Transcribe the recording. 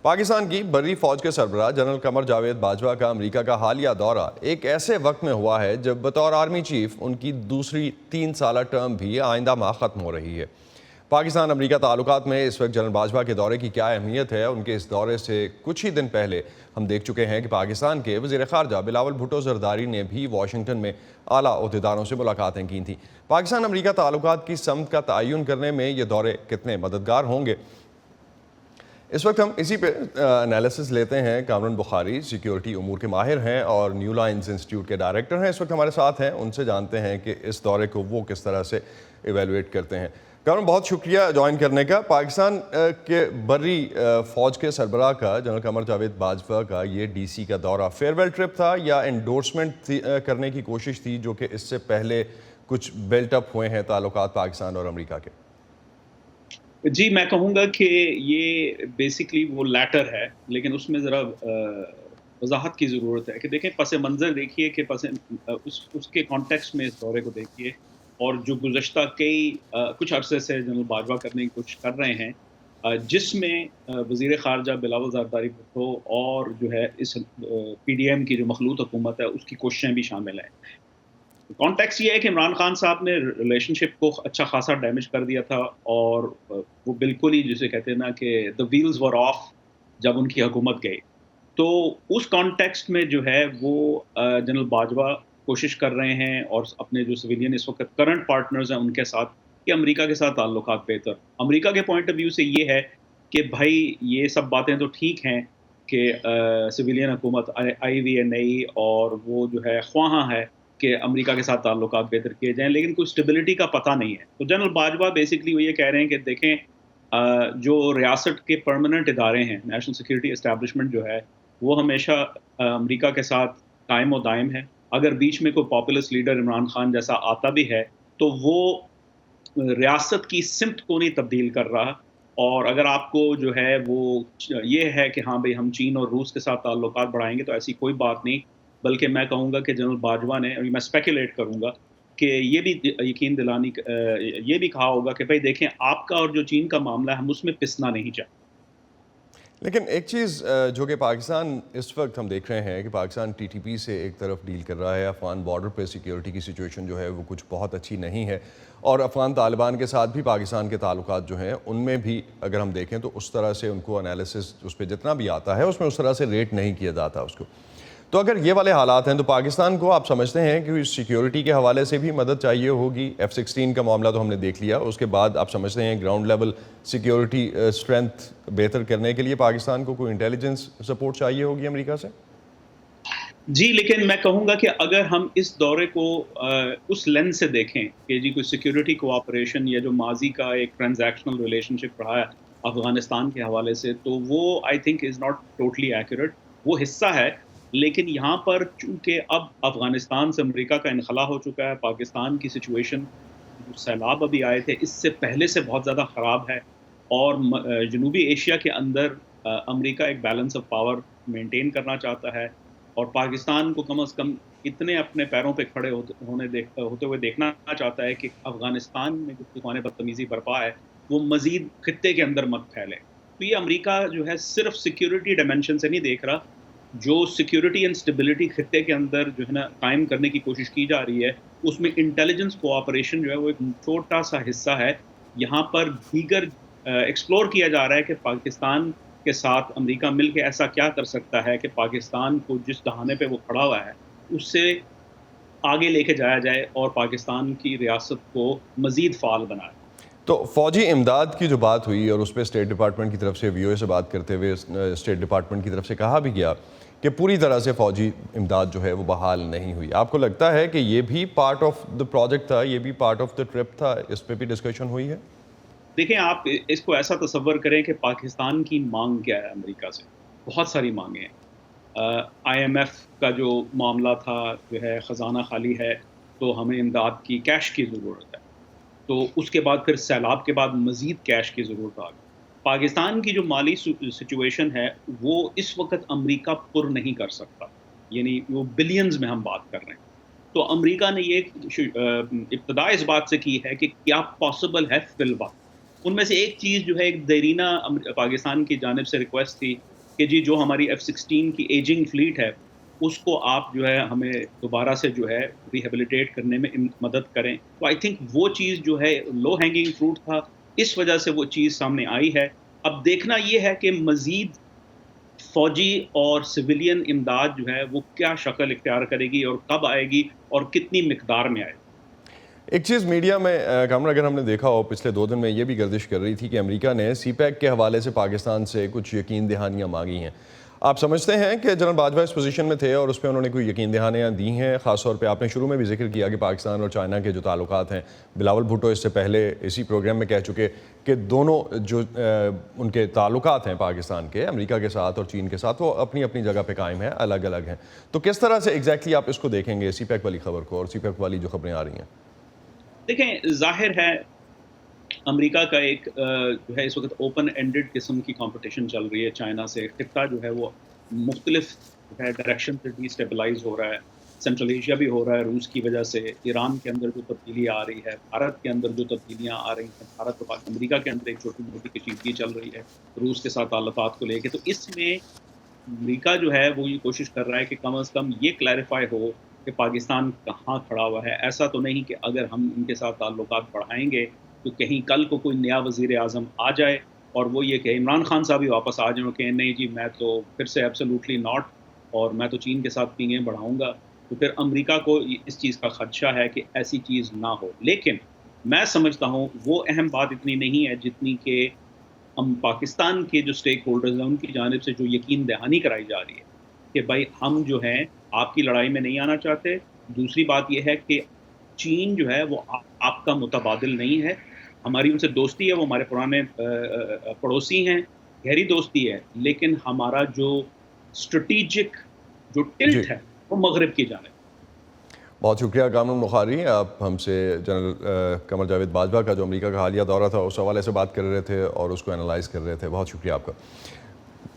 پاکستان کی بری فوج کے سربراہ جنرل قمر جاوید باجوہ کا امریکہ کا حالیہ دورہ ایک ایسے وقت میں ہوا ہے جب بطور آرمی چیف ان کی دوسری 3 سالہ ٹرم بھی آئندہ ماہ ختم ہو رہی ہے۔ پاکستان امریکہ تعلقات میں اس وقت جنرل باجوہ کے دورے کی کیا اہمیت ہے؟ ان کے اس دورے سے کچھ ہی دن پہلے ہم دیکھ چکے ہیں کہ پاکستان کے وزیر خارجہ بلاول بھٹو زرداری نے بھی واشنگٹن میں اعلیٰ عہدیداروں سے ملاقاتیں کی تھیں۔ پاکستان امریکہ تعلقات کی سمت کا تعین کرنے میں یہ دورے کتنے مددگار ہوں گے؟ اس وقت ہم اسی پہ انالیسس لیتے ہیں۔ کامران بخاری سیکیورٹی امور کے ماہر ہیں اور نیو لائنز انسٹیٹیوٹ کے ڈائریکٹر ہیں، اس وقت ہمارے ساتھ ہیں۔ ان سے جانتے ہیں کہ اس دورے کو وہ کس طرح سے ایویلویٹ کرتے ہیں۔ کامران، بہت شکریہ جوائن کرنے کا۔ پاکستان کے بری فوج کے سربراہ کا جنرل قمر جاوید باجوہ کا یہ ڈی سی کا دورہ فیئرویل ٹرپ تھا یا انڈورسمنٹ کرنے کی کوشش تھی، جو کہ اس سے پہلے کچھ بلٹ اپ ہوئے ہیں تعلقات پاکستان اور امریکہ کے؟ جی، میں کہوں گا کہ یہ بیسکلی وہ لیٹر ہے، لیکن اس میں ذرا وضاحت کی ضرورت ہے کہ دیکھیں پس منظر دیکھیے کہ اس کے کانٹیکسٹ میں اس دورے کو دیکھیے، اور جو گزشتہ کچھ عرصے سے جنرل باجوہ کرنے کی کوشش کر رہے ہیں، جس میں وزیر خارجہ بلاول زرداری بھٹو اور جو ہے اس پی ڈی ایم کی جو مخلوط حکومت ہے اس کی کوششیں بھی شامل ہیں۔ کانٹیکس یہ ہے کہ عمران خان صاحب نے ریلیشن شپ کو اچھا خاصا ڈیمیج کر دیا تھا، اور وہ بالکل ہی جسے کہتے ہیں نا کہ the wheels were off جب ان کی حکومت گئی۔ تو اس کانٹیکسٹ میں جو ہے وہ جنرل باجوہ کوشش کر رہے ہیں، اور اپنے جو سویلین اس وقت کرنٹ پارٹنرز ہیں ان کے ساتھ، کہ امریکہ کے ساتھ تعلقات بہتر۔ امریکہ کے پوائنٹ آف ویو سے یہ ہے کہ بھائی یہ سب باتیں تو ٹھیک ہیں کہ سویلین حکومت آئی ہوئی ہے نئی، اور وہ جو ہے خواہاں ہے کہ امریکہ کے ساتھ تعلقات بہتر کیے جائیں، لیکن کوئی اسٹیبلٹی کا پتہ نہیں ہے۔ تو جنرل باجوہ بیسکلی وہ یہ کہہ رہے ہیں کہ دیکھیں جو ریاست کے پرماننٹ ادارے ہیں، نیشنل سیکورٹی اسٹیبلشمنٹ جو ہے وہ ہمیشہ امریکہ کے ساتھ قائم و دائم ہے۔ اگر بیچ میں کوئی پاپولسٹ لیڈر عمران خان جیسا آتا بھی ہے تو وہ ریاست کی سمت کو نہیں تبدیل کر رہا، اور اگر آپ کو جو ہے وہ یہ ہے کہ ہاں بھئی ہم چین اور روس کے ساتھ تعلقات بڑھائیں گے، تو ایسی کوئی بات نہیں، بلکہ میں کہوں گا کہ جنرل باجوہ نے، میں اسپیکولیٹ کروں گا کہ یہ بھی یقین دلانی یہ بھی کہا ہوگا کہ بھائی دیکھیں آپ کا اور جو چین کا معاملہ ہے ہم اس میں پسنا نہیں چاہتے۔ لیکن ایک چیز جو کہ پاکستان اس وقت ہم دیکھ رہے ہیں کہ پاکستان ٹی ٹی پی سے ایک طرف ڈیل کر رہا ہے، افغان بارڈر پہ سیکیورٹی کی سچویشن جو ہے وہ کچھ بہت اچھی نہیں ہے، اور افغان طالبان کے ساتھ بھی پاکستان کے تعلقات جو ہیں ان میں بھی اگر ہم دیکھیں تو اس طرح سے ان کو انالیسس اس پہ جتنا بھی آتا ہے اس میں اس طرح سے ریٹ نہیں کیا جاتا اس کو۔ تو اگر یہ والے حالات ہیں تو پاکستان کو آپ سمجھتے ہیں کہ سیکیورٹی کے حوالے سے بھی مدد چاہیے ہوگی؟ F-16 کا معاملہ تو ہم نے دیکھ لیا، اس کے بعد آپ سمجھتے ہیں گراؤنڈ لیول سیکیورٹی اسٹرینتھ بہتر کرنے کے لیے پاکستان کو کوئی انٹیلیجنس سپورٹ چاہیے ہوگی امریکہ سے؟ جی، لیکن میں کہوں گا کہ اگر ہم اس دورے کو اس لینس سے دیکھیں کہ جی کوئی سیکیورٹی کوآپریشن یا جو ماضی کا ایک ٹرانزیکشنل ریلیشن شپ رہا ہے افغانستان کے حوالے سے، تو وہ I think is not totally accurate, وہ حصہ ہے، لیکن یہاں پر چونکہ اب افغانستان سے امریکہ کا انخلا ہو چکا ہے، پاکستان کی سچویشن جو سیلاب ابھی آئے تھے اس سے پہلے سے بہت زیادہ خراب ہے، اور جنوبی ایشیا کے اندر امریکہ ایک بیلنس آف پاور مینٹین کرنا چاہتا ہے، اور پاکستان کو کم از کم اتنے اپنے پیروں پہ کھڑے ہوتے ہوئے دیکھنا چاہتا ہے کہ افغانستان میں جو طوفان بدتمیزی برپا ہے وہ مزید خطے کے اندر مت پھیلے۔ تو یہ امریکہ جو ہے صرف سیکیورٹی ڈائمینشن سے نہیں دیکھ رہا، جو سیکیورٹی اینڈ اسٹیبلٹی خطے کے اندر جو ہے نا قائم کرنے کی کوشش کی جا رہی ہے، اس میں انٹیلیجنس کوآپریشن جو ہے وہ ایک چھوٹا سا حصہ ہے۔ یہاں پر دیگر ایکسپلور کیا جا رہا ہے کہ پاکستان کے ساتھ امریکہ مل کے ایسا کیا کر سکتا ہے کہ پاکستان کو جس دہانے پہ وہ کھڑا ہوا ہے اس سے آگے لے کے جایا جائے اور پاکستان کی ریاست کو مزید فعال بنائے۔ تو فوجی امداد کی جو بات ہوئی اور اس پہ اسٹیٹ ڈپارٹمنٹ کی طرف سے وی او اے سے بات کرتے ہوئے اسٹیٹ ڈپارٹمنٹ کی طرف سے کہا بھی گیا کہ پوری طرح سے فوجی امداد جو ہے وہ بحال نہیں ہوئی۔ آپ کو لگتا ہے کہ یہ بھی پارٹ آف دا پروجیکٹ تھا، یہ بھی پارٹ آف دا ٹرپ تھا، اس پہ بھی ڈسکشن ہوئی ہے؟ دیکھیں آپ اس کو ایسا تصور کریں کہ پاکستان کی مانگ کیا ہے امریکہ سے، بہت ساری مانگیں ہیں۔ آئی ایم ایف کا جو معاملہ تھا جو ہے خزانہ خالی ہے تو ہمیں امداد کی کیش کی ضرورت ہے، تو اس کے بعد پھر سیلاب کے بعد مزید کیش کی ضرورت آ گئی۔ پاکستان کی جو مالی سچویشن ہے وہ اس وقت امریکہ پر نہیں کر سکتا، یعنی وہ بلینز میں ہم بات کر رہے ہیں۔ تو امریکہ نے یہ ابتدا اس بات سے کی ہے کہ کیا پاسبل ہے فی الوقت ان میں سے ایک چیز جو ہے ایک دیرینہ پاکستان کی جانب سے ریکویسٹ تھی کہ جی جو ہماری F-16 کی ایجنگ فلیٹ ہے اس کو آپ جو ہے ہمیں دوبارہ سے جو ہے ریہیبلیٹیٹ کرنے میں مدد کریں. تو آئی تھنک وہ چیز جو ہے لو ہینگنگ فروٹ تھا, اس وجہ سے وہ چیز سامنے آئی ہے. اب دیکھنا یہ ہے کہ مزید فوجی اور سویلین امداد جو ہے وہ کیا شکل اختیار کرے گی اور کب آئے گی اور کتنی مقدار میں آئے گی. ایک چیز میڈیا میں کامران اگر ہم نے دیکھا ہو پچھلے 2 دن میں یہ بھی گردش کر رہی تھی کہ امریکہ نے سی پیک کے حوالے سے پاکستان سے کچھ یقین دہانیاں مانگی ہیں. آپ سمجھتے ہیں کہ جنرل باجوہ اس پوزیشن میں تھے اور اس پہ انہوں نے کوئی یقین دہانیاں دی ہیں؟ خاص طور پہ آپ نے شروع میں بھی ذکر کیا کہ پاکستان اور چائنا کے جو تعلقات ہیں, بلاول بھٹو اس سے پہلے اسی پروگرام میں کہہ چکے کہ دونوں جو ان کے تعلقات ہیں پاکستان کے امریکہ کے ساتھ اور چین کے ساتھ وہ اپنی اپنی جگہ پہ قائم ہیں, الگ الگ ہیں. تو کس طرح سے ایگزیکٹلی آپ اس کو دیکھیں گے سی پیک والی خبر کو اور سی پیک والی جو خبریں آ رہی ہیں؟ دیکھیں ظاہر ہے امریکہ کا ایک جو ہے اس وقت اوپن اینڈڈ قسم کی کمپٹیشن چل رہی ہے چائنا سے. خطہ جو ہے وہ مختلف جو ہے ڈائریکشن سے ڈی اسٹیبلائز ہو رہا ہے. سینٹرل ایشیا بھی ہو رہا ہے روس کی وجہ سے, ایران کے اندر جو تبدیلی آ رہی ہے, بھارت کے اندر جو تبدیلیاں آ رہی ہیں, بھارت اور امریکہ کے اندر ایک چھوٹی موٹی کشیدگی چل رہی ہے روس کے ساتھ تعلقات کو لے کے. تو اس میں امریکہ جو ہے وہ یہ کوشش کر رہا ہے کہ کم از کم یہ کلیریفائی ہو کہ پاکستان کہاں کھڑا ہوا ہے. ایسا تو نہیں کہ اگر ہم ان کے ساتھ تعلقات بڑھائیں گے تو کہیں کل کو کوئی نیا وزیر اعظم آ جائے اور وہ یہ کہ عمران خان صاحب ہی واپس آ جائیں اور کہیں نہیں جی میں تو پھر سے ایبسولوٹلی ناٹ اور میں تو چین کے ساتھ پینگیں بڑھاؤں گا, تو پھر امریکہ کو اس چیز کا خدشہ ہے کہ ایسی چیز نہ ہو. لیکن میں سمجھتا ہوں وہ اہم بات اتنی نہیں ہے جتنی کہ ہم پاکستان کے جو اسٹیک ہولڈرز ہیں ان کی جانب سے جو یقین دہانی کرائی جا رہی ہے کہ بھائی ہم جو ہیں آپ کی لڑائی میں نہیں آنا چاہتے. دوسری بات یہ ہے کہ چین جو ہے وہ آپ کا متبادل نہیں ہے. ہماری ان سے دوستی ہے, وہ ہمارے پرانے پڑوسی ہیں, گہری دوستی ہے, لیکن ہمارا جو اسٹریٹجک جو جی, ٹلٹ ہے وہ مغرب کی جانب. بہت شکریہ کامران بخاری. آپ ہم سے جنرل قمر جاوید باجوہ کا جو امریکہ کا حالیہ دورہ تھا اس حوالے سے بات کر رہے تھے اور اس کو انالائز کر رہے تھے. بہت شکریہ آپ کا.